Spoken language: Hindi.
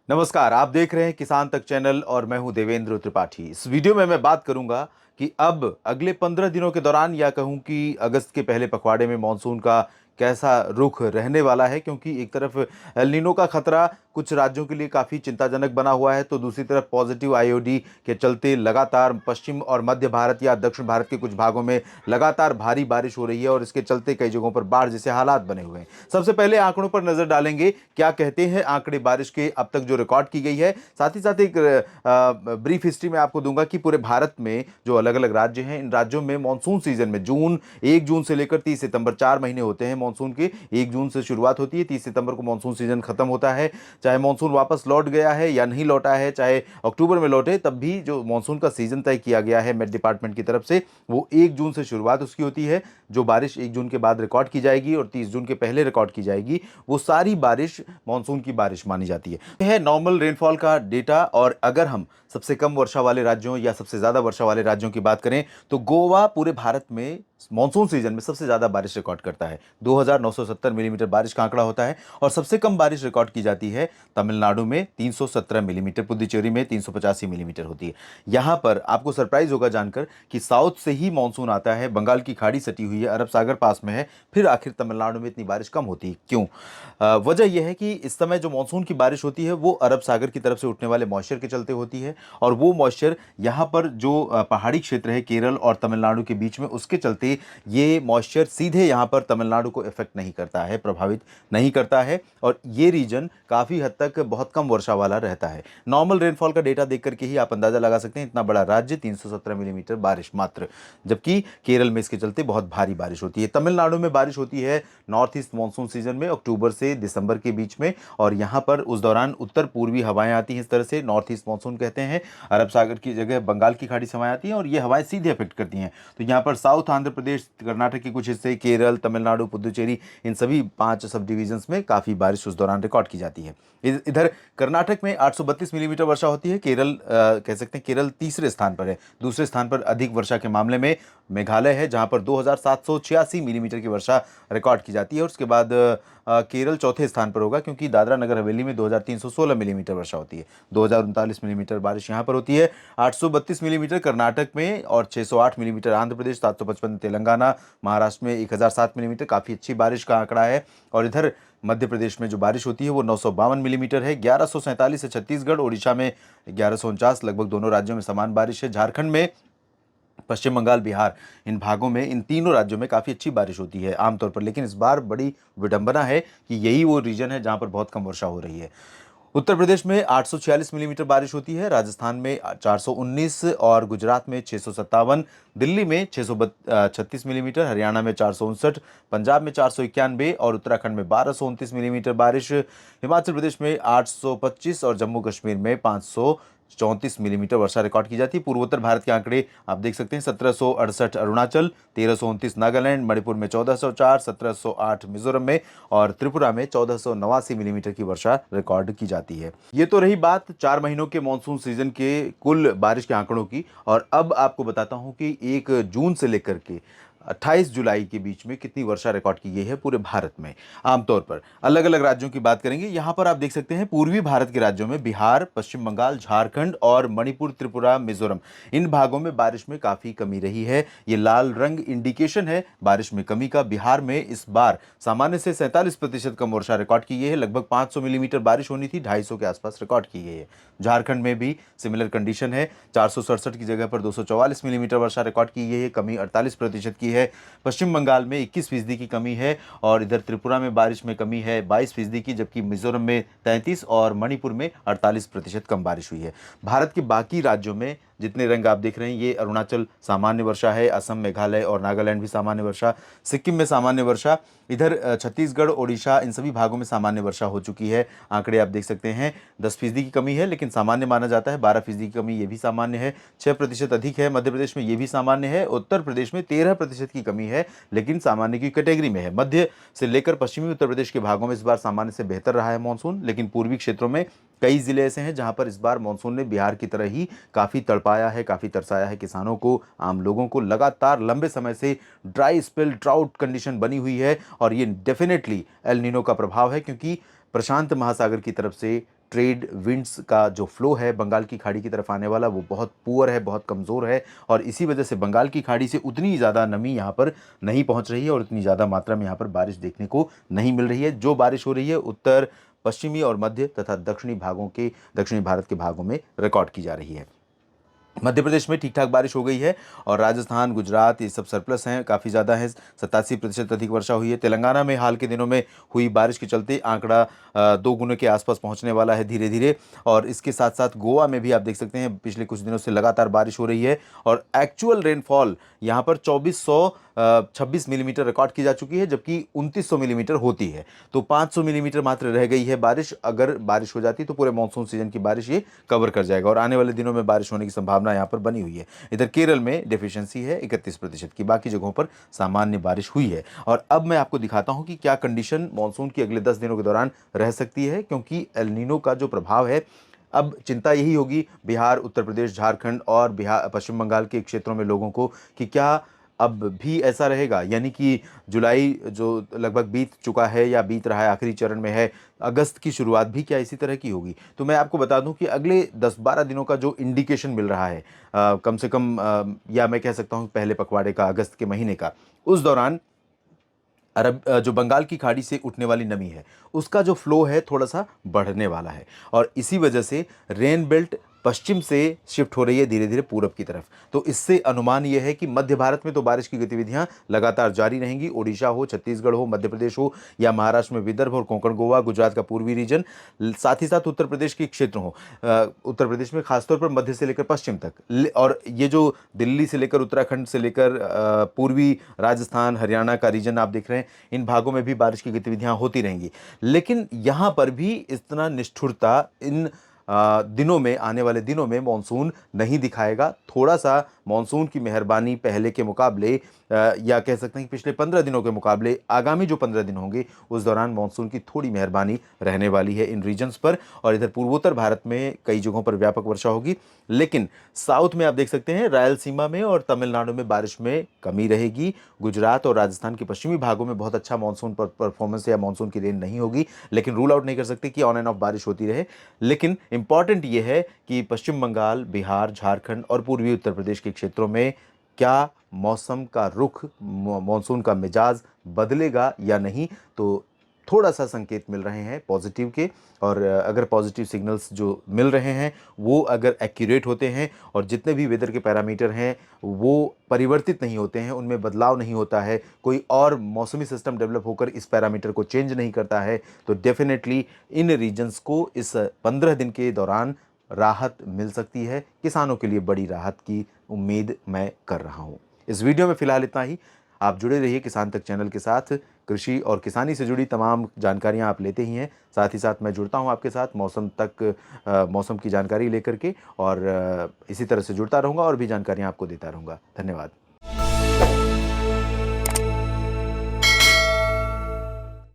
नमस्कार, आप देख रहे हैं किसान तक चैनल और मैं हूं देवेंद्र त्रिपाठी। इस वीडियो में मैं बात करूंगा कि अब अगले 15 दिनों के दौरान या कहूं कि अगस्त के पहले पखवाड़े में मानसून का कैसा रुख रहने वाला है, क्योंकि एक तरफ एल नीनो का खतरा कुछ राज्यों के लिए काफ़ी चिंताजनक बना हुआ है, तो दूसरी तरफ पॉजिटिव आईओडी के चलते लगातार पश्चिम और मध्य भारत या दक्षिण भारत के कुछ भागों में लगातार भारी बारिश हो रही है और इसके चलते कई जगहों पर बाढ़ जैसे हालात बने हुए हैं। सबसे पहले आंकड़ों पर नजर डालेंगे, क्या कहते हैं आंकड़े बारिश के अब तक जो रिकॉर्ड की गई है। साथ ही साथ एक ब्रीफ हिस्ट्री में आपको दूंगा कि पूरे भारत में जो अलग अलग राज्य हैं, इन राज्यों में मानसून सीजन में 1 जून से लेकर 30 सितंबर 4 महीने होते हैं मानसून के। 1 जून से शुरुआत होती है, 30 सितंबर को मानसून सीजन खत्म होता है। चाहे मानसून वापस लौट गया है या नहीं लौटा है, चाहे अक्टूबर में लौटे, तब भी जो मानसून का सीजन तय किया गया है मेट डिपार्टमेंट की तरफ से, वो 1 जून से शुरुआत उसकी होती है। जो बारिश 1 जून के बाद रिकॉर्ड की जाएगी और 30 जून के पहले रिकॉर्ड की जाएगी, वो सारी बारिश मानसून की बारिश मानी जाती है। यह है नॉर्मल रेनफॉल का डेटा। और अगर हम सबसे कम वर्षा वाले राज्यों या सबसे ज्यादा वर्षा वाले राज्यों की बात करें, तो गोवा पूरे भारत में मानसून सीजन में सबसे ज्यादा बारिश रिकॉर्ड करता है। 2970 मिलीमीटर बारिश का आंकड़ा होता है। और सबसे कम बारिश रिकॉर्ड की जाती है तमिलनाडु में 317 मिलीमीटर, पुदुचेरी में 385 मिलीमीटर होती है। यहां पर आपको सरप्राइज होगा जानकर कि साउथ से ही मानसून आता है, बंगाल की खाड़ी सटी हुई है, अरब सागर पास में है, फिर आखिर तमिलनाडु में इतनी बारिश कम होती है क्यों? वजह यह है कि इस समय जो मानसून की बारिश होती है वो अरब सागर की तरफ से उठने वाले मॉइस्चर के चलते होती है। और वो मॉइस्चर यहाँ पर जो पहाड़ी क्षेत्र है केरल और तमिलनाडु के बीच में, उसके चलते ये मॉइस्चर सीधे यहाँ पर तमिलनाडु को इफेक्ट नहीं करता है, प्रभावित नहीं करता है। और ये रीजन काफ़ी हद तक बहुत कम वर्षा वाला रहता है। नॉर्मल रेनफॉल का डेटा देख करके ही आप अंदाजा लगा सकते हैं, इतना बड़ा राज्य 317 मिलीमीटर बारिश मात्र, जबकि केरल में इसके चलते बहुत भारी बारिश होती है। तमिलनाडु में बारिश होती है नॉर्थ ईस्ट मानसून सीजन में अक्टूबर से दिसंबर के बीच में, और यहाँ पर उस दौरान उत्तर पूर्वी हवाएं आती हैं, इस तरह से नॉर्थ ईस्ट मानसून कहते हैं। अरब सागर की जगह बंगाल की खाड़ी से हवाएं आती हैं और ये हवाएं सीधे अफेक्ट करती हैं। तो यहाँ पर साउथ आंध्र प्रदेश, कर्नाटक के कुछ हिस्से, केरल, तमिलनाडु, पुदुचेरी, इन सभी 5 सब डिवीजन्स में काफ़ी बारिश उस दौरान रिकॉर्ड की जाती है। इधर कर्नाटक में 832 मिलीमीटर वर्षा होती है। केरल कह सकते हैं केरल तीसरे स्थान पर है। दूसरे स्थान पर अधिक वर्षा के मामले में मेघालय है, जहां पर 2786 मिलीमीटर की वर्षा रिकॉर्ड की जाती है। और उसके बाद केरल चौथे स्थान पर होगा, क्योंकि दादरा नगर हवेली में 2316 मिलीमीटर वर्षा होती है। 2039 मिलीमीटर बारिश यहाँ पर होती है। 832 मिलीमीटर कर्नाटक में और 608 मिलीमीटर आंध्र प्रदेश, 755 तेलंगाना, महाराष्ट्र में 1007 मिलीमीटर, काफ़ी अच्छी बारिश का आंकड़ा है। और इधर मध्य प्रदेश में जो बारिश होती है वो 952 मिलीमीटर है। 1147 है छत्तीसगढ़, ओडिशा में 1149, लगभग दोनों राज्यों में समान बारिश है। झारखंड में, पश्चिम बंगाल, बिहार, इन भागों में, इन तीनों राज्यों में काफ़ी अच्छी बारिश होती है आमतौर पर। लेकिन इस बार बड़ी विडंबना है कि यही वो रीजन है जहां पर बहुत कम वर्षा हो रही है। उत्तर प्रदेश में 846 मिलीमीटर बारिश होती है, राजस्थान में 419 और गुजरात में 657, दिल्ली में 636 मिलीमीटर, हरियाणा में 459, पंजाब में 491 और उत्तराखंड में 1229 मिलीमीटर बारिश, हिमाचल प्रदेश में 825 और जम्मू कश्मीर में 534 मिलीमीटर वर्षा रिकॉर्ड की जाती है। पूर्वोत्तर भारत के आंकड़े आप देख सकते हैं, 1768 अरुणाचल, 1329 नागालैंड, मणिपुर में 1404, 1708 मिजोरम में और त्रिपुरा में 1489 मिलीमीटर की वर्षा रिकॉर्ड की जाती है। ये तो रही बात 4 महीनों के मानसून सीजन के कुल बारिश के आंकड़ों की। और अब आपको बताता हूं कि 1 जून से लेकर के 28 जुलाई के बीच में कितनी वर्षा रिकॉर्ड की गई है पूरे भारत में। आमतौर पर अलग अलग राज्यों की बात करेंगे। यहां पर आप देख सकते हैं पूर्वी भारत के राज्यों में बिहार, पश्चिम बंगाल, झारखंड और मणिपुर, त्रिपुरा, मिजोरम, इन भागों में बारिश में काफी कमी रही है। ये लाल रंग इंडिकेशन है बारिश में कमी का। बिहार में इस बार सामान्य से 47% कम वर्षा रिकॉर्ड की गई है। लगभग 500 मिलीमीटर बारिश होनी थी, 250 के आसपास रिकॉर्ड की गई है। झारखंड में भी सिमिलर कंडीशन है, 467 की जगह पर 244 मिलीमीटर वर्षा रिकॉर्ड की गई है, कमी 48% की है। पश्चिम बंगाल में 21% की कमी है। और इधर त्रिपुरा में बारिश में कमी है 22% की, जबकि मिजोरम में 33 और मणिपुर में 48% कम बारिश हुई है। भारत के बाकी राज्यों में जितने रंग आप देख रहे हैं, ये अरुणाचल सामान्य वर्षा है, असम, मेघालय और नागालैंड भी सामान्य वर्षा, सिक्किम में सामान्य वर्षा, इधर छत्तीसगढ़, ओडिशा, इन सभी भागों में सामान्य वर्षा हो चुकी है। आंकड़े आप देख सकते हैं, 10% की कमी है लेकिन सामान्य माना जाता है। 12% की कमी ये भी सामान्य है। 6% अधिक है मध्य प्रदेश में, ये भी सामान्य है। उत्तर प्रदेश में 13% की कमी है लेकिन सामान्य की कैटेगरी में है। मध्य से लेकर पश्चिमी उत्तर प्रदेश के भागों में इस बार सामान्य से बेहतर रहा है मानसून, लेकिन पूर्वी क्षेत्रों में कई जिले ऐसे हैं जहां पर इस बार मानसून ने बिहार की तरह ही काफी तड़पाया है, काफी तरसाया है किसानों को, आम लोगों को। लगातार लंबे समय से ड्राई स्पेल, ड्राउट कंडीशन बनी हुई है और ये डेफिनेटली एल नीनो का प्रभाव है, क्योंकि प्रशांत महासागर की तरफ से ट्रेड विंड्स का जो फ्लो है बंगाल की खाड़ी की तरफ आने वाला, वो बहुत पुअर है, बहुत कमज़ोर है, और इसी वजह से बंगाल की खाड़ी से उतनी ज़्यादा नमी यहाँ पर नहीं पहुँच रही है और उतनी ज़्यादा मात्रा में यहाँ पर बारिश देखने को नहीं मिल रही है। जो बारिश हो रही है उत्तर पश्चिमी और मध्य तथा दक्षिणी भारत के भागों में रिकॉर्ड की जा रही है। मध्य प्रदेश में ठीक ठाक बारिश हो गई है और राजस्थान, गुजरात ये सब सरप्लस हैं, काफ़ी ज़्यादा हैं, 87% अधिक वर्षा हुई है। तेलंगाना में हाल के दिनों में हुई बारिश के चलते आंकड़ा 2 गुने के आसपास पहुंचने वाला है धीरे धीरे। और इसके साथ साथ गोवा में भी आप देख सकते हैं पिछले कुछ दिनों से लगातार बारिश हो रही है और एक्चुअल रेनफॉल यहाँ पर 2426 मिलीमीटर रिकॉर्ड की जा चुकी है, जबकि 2900 मिलीमीटर होती है। तो 500 मिलीमीटर मात्र रह गई है बारिश। अगर बारिश हो जाती तो पूरे मानसून सीजन की बारिश ये कवर कर जाएगा और आने वाले दिनों में बारिश होने की संभावना यहाँ पर बनी हुई है। इधर केरल में डेफिशिएंसी है 31% की, बाकी जगहों पर सामान्य बारिश हुई है। और अब मैं आपको दिखाता हूँ कि क्या कंडीशन मानसून की अगले 10 दिनों के दौरान रह सकती है, क्योंकि एल नीनो का जो प्रभाव है, अब चिंता यही होगी बिहार, उत्तर प्रदेश, झारखंड और पश्चिम बंगाल के क्षेत्रों में लोगों को कि क्या अब भी ऐसा रहेगा, यानी कि जुलाई जो लगभग बीत चुका है या बीत रहा है, आखिरी चरण में है, अगस्त की शुरुआत भी क्या इसी तरह की होगी। तो मैं आपको बता दूं कि अगले 10-12 दिनों का जो इंडिकेशन मिल रहा है, कम से कम या मैं कह सकता हूं पहले पखवाड़े का, अगस्त के महीने का, उस दौरान जो बंगाल की खाड़ी से उठने वाली नमी है उसका जो फ्लो है थोड़ा सा बढ़ने वाला है और इसी वजह से रेन बेल्ट पश्चिम से शिफ्ट हो रही है धीरे धीरे पूरब की तरफ। तो इससे अनुमान यह है कि मध्य भारत में तो बारिश की गतिविधियां लगातार जारी रहेंगी। ओडिशा हो, छत्तीसगढ़ हो, मध्य प्रदेश हो या महाराष्ट्र में विदर्भ और कोंकण, गोवा, गुजरात का पूर्वी रीजन, साथ ही साथ उत्तर प्रदेश के क्षेत्र हो, उत्तर प्रदेश में खासतौर पर मध्य से लेकर पश्चिम तक, और ये जो दिल्ली से लेकर उत्तराखंड से लेकर पूर्वी राजस्थान, हरियाणा का रीजन आप देख रहे हैं, इन भागों में भी बारिश की गतिविधियां होती रहेंगी। लेकिन यहाँ पर भी इतना निष्ठुरता इन दिनों में, आने वाले दिनों में मानसून नहीं दिखाएगा। थोड़ा सा मानसून की मेहरबानी पहले के मुकाबले या कह सकते हैं कि पिछले 15 दिनों के मुकाबले आगामी जो 15 दिन होंगे उस दौरान मानसून की थोड़ी मेहरबानी रहने वाली है इन रीजन्स पर। और इधर पूर्वोत्तर भारत में कई जगहों पर व्यापक वर्षा होगी, लेकिन साउथ में आप देख सकते हैं रायलसीमा में और तमिलनाडु में बारिश में कमी रहेगी। गुजरात और राजस्थान के पश्चिमी भागों में बहुत अच्छा मानसून परफॉर्मेंस या मानसून की रेंज नहीं होगी, लेकिन रूल आउट नहीं कर सकते कि ऑन एंड ऑफ बारिश होती रहे। लेकिन इंपॉर्टेंट ये है कि पश्चिम बंगाल, बिहार, झारखंड और पूर्वी उत्तर प्रदेश के क्षेत्रों में क्या मौसम का रुख, मानसून का मिजाज बदलेगा या नहीं, तो थोड़ा सा संकेत मिल रहे हैं पॉजिटिव के। और अगर पॉजिटिव सिग्नल्स जो मिल रहे हैं वो अगर एक्यूरेट होते हैं और जितने भी वेदर के पैरामीटर हैं वो परिवर्तित नहीं होते हैं, उनमें बदलाव नहीं होता है, कोई और मौसमी सिस्टम डेवलप होकर इस पैरामीटर को चेंज नहीं करता है, तो डेफिनेटली इन रीजन्स को इस 15 दिन के दौरान राहत मिल सकती है। किसानों के लिए बड़ी राहत की उम्मीद मैं कर रहा हूँ। इस वीडियो में फिलहाल इतना ही। आप जुड़े रहिए किसान तक चैनल के साथ। कृषि और किसानी से जुड़ी तमाम जानकारियां आप लेते ही हैं, साथ ही साथ मैं जुड़ता हूं आपके साथ मौसम की जानकारी लेकर के, और इसी तरह से जुड़ता रहूंगा और भी जानकारियां आपको देता रहूंगा। धन्यवाद।